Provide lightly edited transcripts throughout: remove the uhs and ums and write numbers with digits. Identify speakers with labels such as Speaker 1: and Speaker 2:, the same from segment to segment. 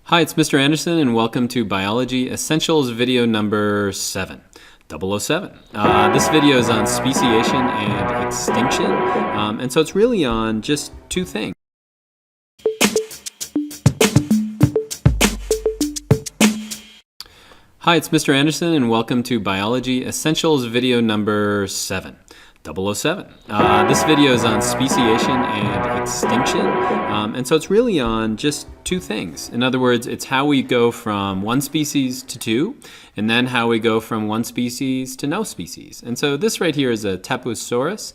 Speaker 1: Hi, it's Mr. Anderson, and welcome to Biology Essentials video number 7. 007. This video is on speciation and extinction, and so it's really on just two things. Hi, it's Mr. Anderson, and welcome to Biology Essentials video number 7. 007. This video is on speciation and extinction, and so it's really on just two things. In other words, it's how we go from one species to two, and then how we go from one species to no species. And so this right here is a Tapuosaurus.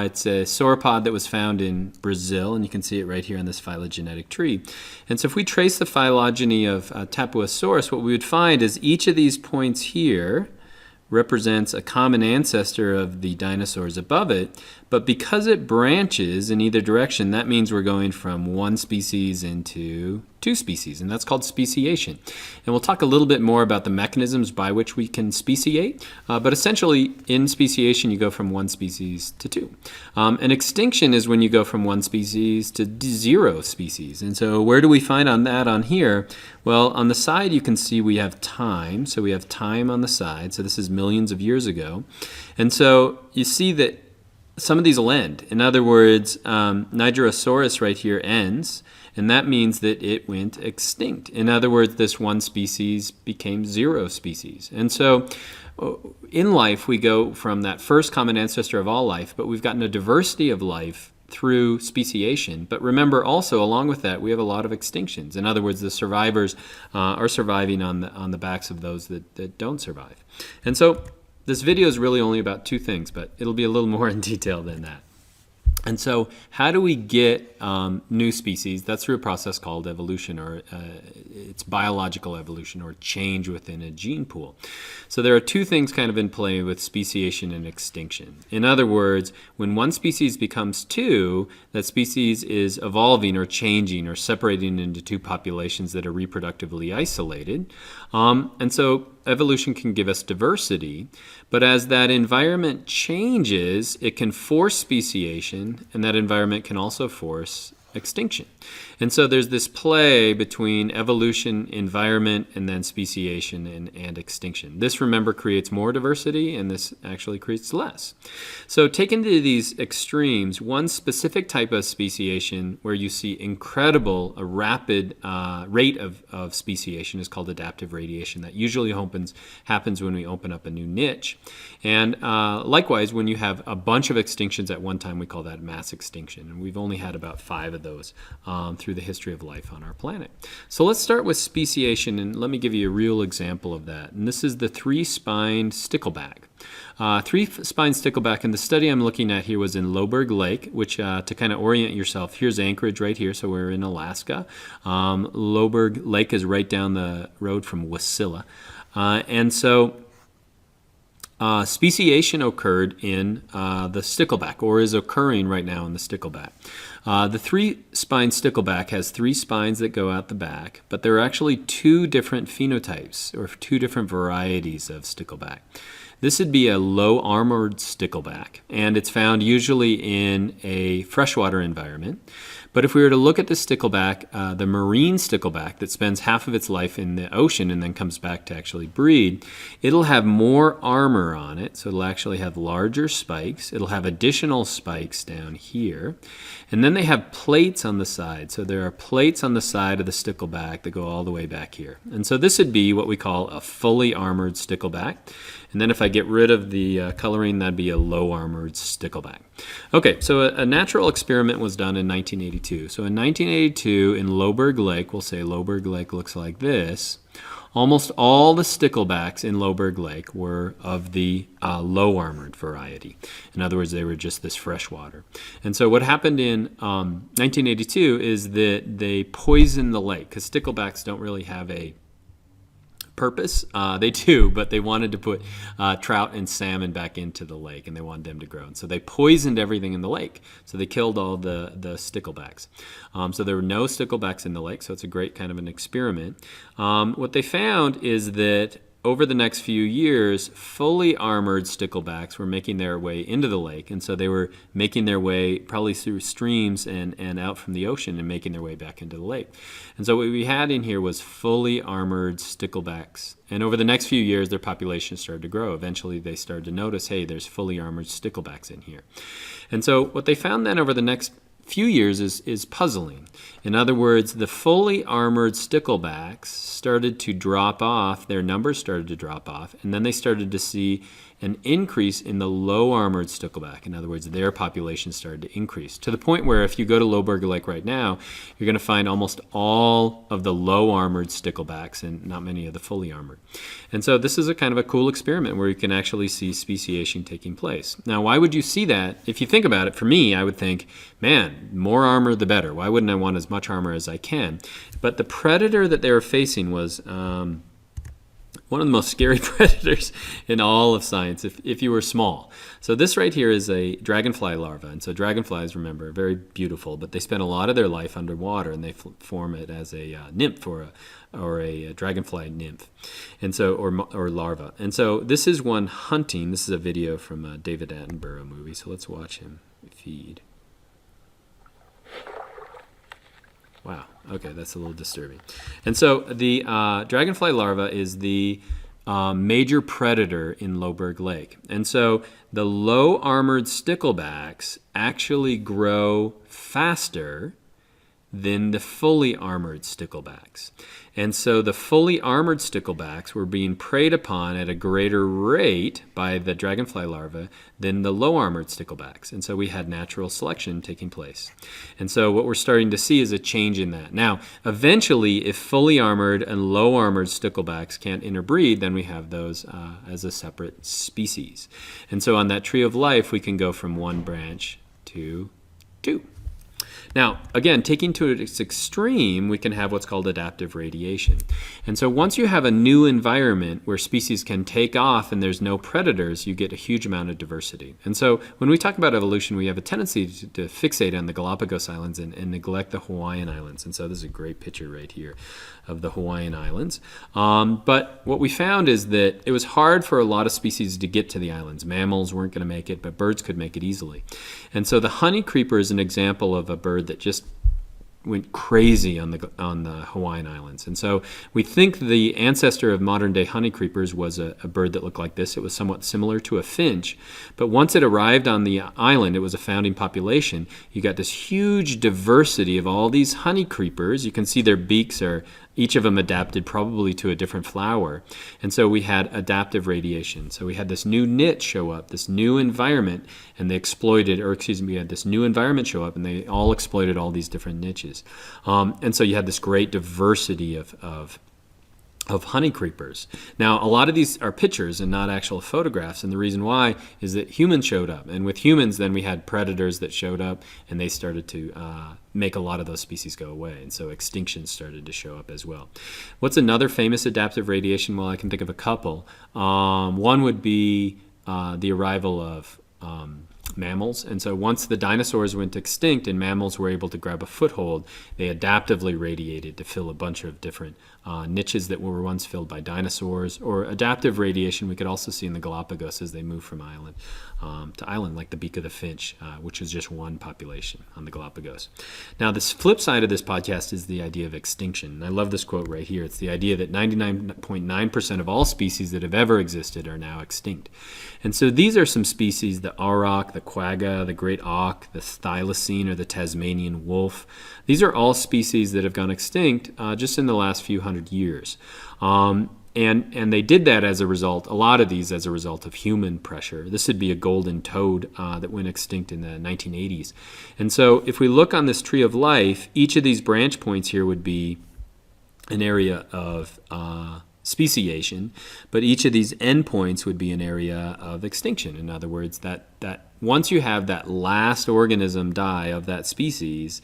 Speaker 1: It's a sauropod that was found in Brazil, and you can see it right here on this phylogenetic tree. And so if we trace the phylogeny of Tapuosaurus, what we would find is each of these points here represents a common ancestor of the dinosaurs above it, but because it branches in either direction, that means we're going from one species into two species, and that's called speciation. And we'll talk a little bit more about the mechanisms by which we can speciate, but essentially in speciation you go from one species to two. And extinction is when you go from one species to zero species. And so where do we find on that on here? Well, on the side you can see we have time, so we have time on the side, so this is millions of years ago. And so you see that some of these will end. In other words, Nigerosaurus right here ends, and that means that it went extinct. In other words, this one species became zero species. And so in life, we go from that first common ancestor of all life, but we've gotten a diversity of life through speciation. But remember also, along with that, we have a lot of extinctions. In other words, the survivors are surviving on the backs of those that don't survive. And so this video is really only about two things, but it'll be a little more in detail than that. And so how do we get new species? That's through a process called evolution, or it's biological evolution, or change within a gene pool. So there are two things kind of in play with speciation and extinction. In other words, when one species becomes two, that species is evolving or changing or separating into two populations that are reproductively isolated. And so evolution can give us diversity, but as that environment changes, it can force speciation, and that environment can also force extinction. And so there's this play between evolution, environment, and then speciation and extinction. This, remember, creates more diversity, and this actually creates less. So taken to these extremes, one specific type of speciation where you see incredible, a rapid rate of speciation is called adaptive radiation. That usually happens when we open up a new niche. And likewise, when you have a bunch of extinctions at one time, we call that mass extinction. And we've only had about 5 of those through the history of life on our planet. So let's start with speciation, and let me give you a real example of that. And this is the three-spined stickleback. Three-spined stickleback, and the study I'm looking at here was in Loughburg Lake, which to kind of orient yourself, here's Anchorage right here, so we're in Alaska. Loughburg Lake is right down the road from Wasilla. And so speciation occurred in the stickleback, or is occurring right now in the stickleback. The three-spined stickleback has 3 spines that go out the back, but there are actually 2 different phenotypes, or 2 different varieties of stickleback. This would be a low-armored stickleback, and it's found usually in a freshwater environment. But if we were to look at the stickleback, the marine stickleback that spends half of its life in the ocean and then comes back to actually breed, it'll have more armor on it, so it'll actually have larger spikes. It'll have additional spikes down here. And then they have plates on the side. So there are plates on the side of the stickleback that go all the way back here. And so this would be what we call a fully armored stickleback. And then if I get rid of the coloring, that'd be a low-armored stickleback. Okay, so a natural experiment was done in 1982. So in 1982 in Loughburg Lake, we'll say Loughburg Lake looks like this. Almost all the sticklebacks in Loughburg Lake were of the low-armored variety. In other words, they were just this freshwater. And so what happened in 1982 is that they poisoned the lake, because sticklebacks don't really have a purpose. They do, but they wanted to put trout and salmon back into the lake, and they wanted them to grow. And so they poisoned everything in the lake. So they killed all the sticklebacks. So there were no sticklebacks in the lake, so it's a great kind of an experiment. What they found is that over the next few years, fully armored sticklebacks were making their way into the lake. And so they were making their way probably through streams and out from the ocean and making their way back into the lake. And so what we had in here was fully armored sticklebacks. And over the next few years, their population started to grow. Eventually, they started to notice, hey, there's fully armored sticklebacks in here. And so what they found then over the next few years is puzzling. In other words, the fully armored sticklebacks started to drop off, their numbers started to drop off, and then they started to see an increase in the low armored stickleback. In other words, their population started to increase to the point where if you go to Loughburg Lake right now, you're going to find almost all of the low armored sticklebacks and not many of the fully armored. And so this is a kind of a cool experiment where you can actually see speciation taking place. Now, why would you see that? If you think about it, for me, I would think, man, more armor the better. Why wouldn't I want as much armor as I can? But the predator that they were facing was one of the most scary predators in all of science if you were small. So this right here is a dragonfly larva. And so dragonflies, remember, are very beautiful, but they spend a lot of their life underwater, and they form it as a nymph or a dragonfly nymph, and so or larva. And so this is one hunting. This is a video from a David Attenborough movie. So let's watch him feed. Wow. Okay, that's a little disturbing. And so the dragonfly larva is the major predator in Loughburg Lake. And so the low armored sticklebacks actually grow faster than the fully armored sticklebacks. And so the fully armored sticklebacks were being preyed upon at a greater rate by the dragonfly larvae than the low armored sticklebacks. And so we had natural selection taking place. And so what we're starting to see is a change in that. Now, eventually, if fully armored and low armored sticklebacks can't interbreed, then we have those as a separate species. And so on that tree of life, we can go from one branch to two. Now, again, taking to its extreme, we can have what's called adaptive radiation. And so once you have a new environment where species can take off and there's no predators, you get a huge amount of diversity. And so when we talk about evolution, we have a tendency to fixate on the Galapagos Islands and neglect the Hawaiian Islands. And so this is a great picture right here of the Hawaiian Islands. But what we found is that it was hard for a lot of species to get to the islands. Mammals weren't going to make it, but birds could make it easily. And so the honey creeper is an example of a bird that just went crazy on the Hawaiian Islands. And so we think the ancestor of modern day honey creepers was a bird that looked like this. It was somewhat similar to a finch, but once it arrived on the island, it was a founding population. You got this huge diversity of all these honey creepers. You can see their beaks are each of them adapted probably to a different flower. And so we had adaptive radiation. So we had this new niche show up, this new environment, and they exploited, we had this new environment show up, and they all exploited all these different niches. And so you had this great diversity of honey creepers. Now, a lot of these are pictures and not actual photographs, and the reason why is that humans showed up. And with humans, then we had predators that showed up, and they started to make a lot of those species go away. And so extinction started to show up as well. What's another famous adaptive radiation? Well, I can think of a couple. One would be the arrival of mammals. And so once the dinosaurs went extinct and mammals were able to grab a foothold, they adaptively radiated to fill a bunch of different niches that were once filled by dinosaurs. Or adaptive radiation we could also see in the Galapagos as they move from island to island, like the beak of the finch, which is just one population on the Galapagos. Now, the flip side of this podcast is the idea of extinction. And I love this quote right here. It's the idea that 99.9% of all species that have ever existed are now extinct. And so these are some species: the auroch, the quagga, the great auk, the thylacine or the Tasmanian wolf. These are all species that have gone extinct just in the last few hundred years. And they did that as a result, a lot of these as a result of human pressure. This would be a golden toad that went extinct in the 1980s. And so if we look on this tree of life, each of these branch points here would be an area of speciation, but each of these endpoints would be an area of extinction. In other words, that once you have that last organism die of that species,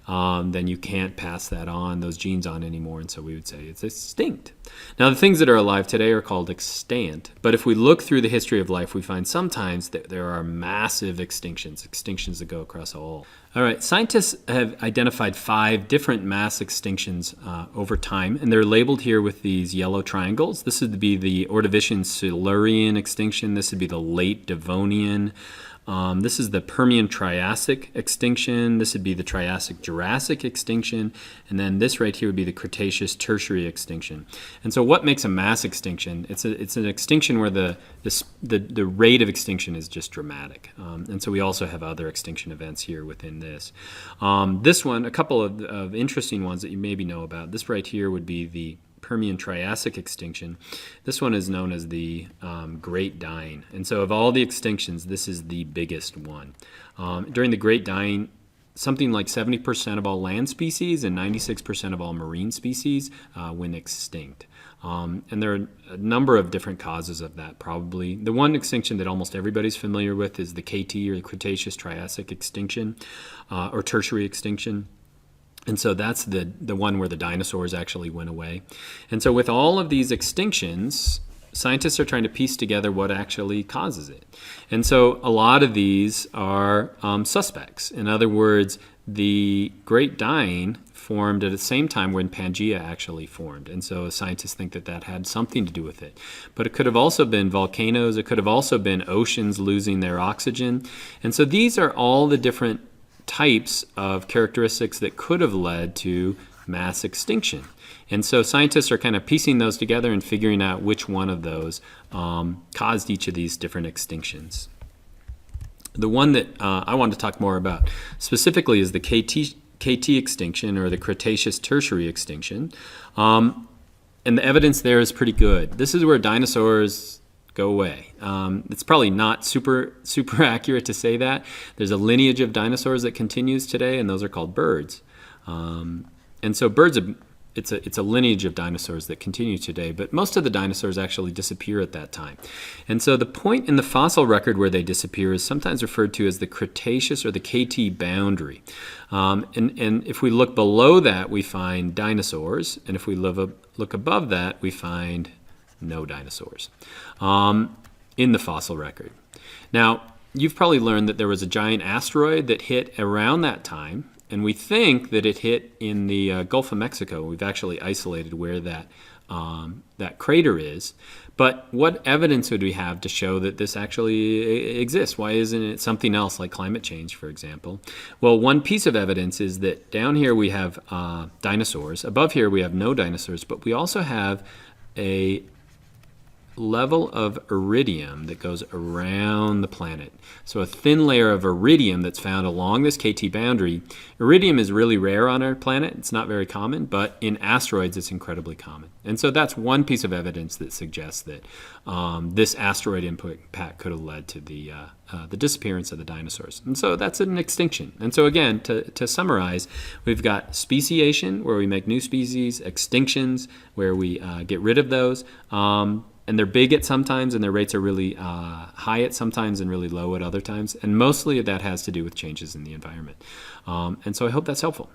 Speaker 1: then you can't pass those genes on anymore, and so we would say it's extinct. Now, the things that are alive today are called extant, but if we look through the history of life, we find sometimes that there are massive extinctions that go across all All right, scientists have identified 5 different mass extinctions over time, and they're labeled here with these yellow triangles. This would be the Ordovician-Silurian extinction. This would be the late Devonian. This is the Permian-Triassic extinction. This would be the Triassic-Jurassic extinction. And then this right here would be the Cretaceous-Tertiary extinction. And so what makes a mass extinction? It's an extinction where the rate of extinction is just dramatic. And so we also have other extinction events here within this. This one, a couple of interesting ones that you maybe know about. This right here would be the Permian-Triassic extinction. This one is known as the Great Dying. And so of all the extinctions, this is the biggest one. During the Great Dying, something like 70% of all land species and 96% of all marine species went extinct. And there are a number of different causes of that, probably. The one extinction that almost everybody's familiar with is the KT, or the Cretaceous-Triassic extinction, or Tertiary extinction. And so that's the one where the dinosaurs actually went away. And so with all of these extinctions, scientists are trying to piece together what actually causes it. And so a lot of these are suspects. In other words, the Great Dying formed at the same time when Pangea actually formed. And so scientists think that that had something to do with it. But it could have also been volcanoes. It could have also been oceans losing their oxygen. And so these are all the different types of characteristics that could have led to mass extinction. And so scientists are kind of piecing those together and figuring out which one of those caused each of these different extinctions. The one that I want to talk more about specifically is the KT extinction, or the Cretaceous-Tertiary extinction. And the evidence there is pretty good. This is where dinosaurs go away. It's probably not super accurate to say that. There's a lineage of dinosaurs that continues today, and those are called birds. And so birds, it's a lineage of dinosaurs that continue today, but most of the dinosaurs actually disappear at that time. And so the point in the fossil record where they disappear is sometimes referred to as the Cretaceous, or the KT boundary. And if we look below that, we find dinosaurs, and if we look above that, we find no dinosaurs in the fossil record. Now, you've probably learned that there was a giant asteroid that hit around that time, and we think that it hit in the Gulf of Mexico. We've actually isolated where that crater is. But what evidence would we have to show that this actually exists? Why isn't it something else like climate change, for example? Well, one piece of evidence is that down here we have dinosaurs. Above here we have no dinosaurs, but we also have a level of iridium that goes around the planet. So a thin layer of iridium that's found along this KT boundary. Iridium is really rare on our planet. It's not very common, but in asteroids it's incredibly common. And so that's one piece of evidence that suggests that this asteroid impact could have led to the disappearance of the dinosaurs. And so that's an extinction. And so again, to summarize, we've got speciation, where we make new species, extinctions, where we get rid of those, and they're big at sometimes, and their rates are really high at sometimes and really low at other times. And mostly that has to do with changes in the environment. And so I hope that's helpful.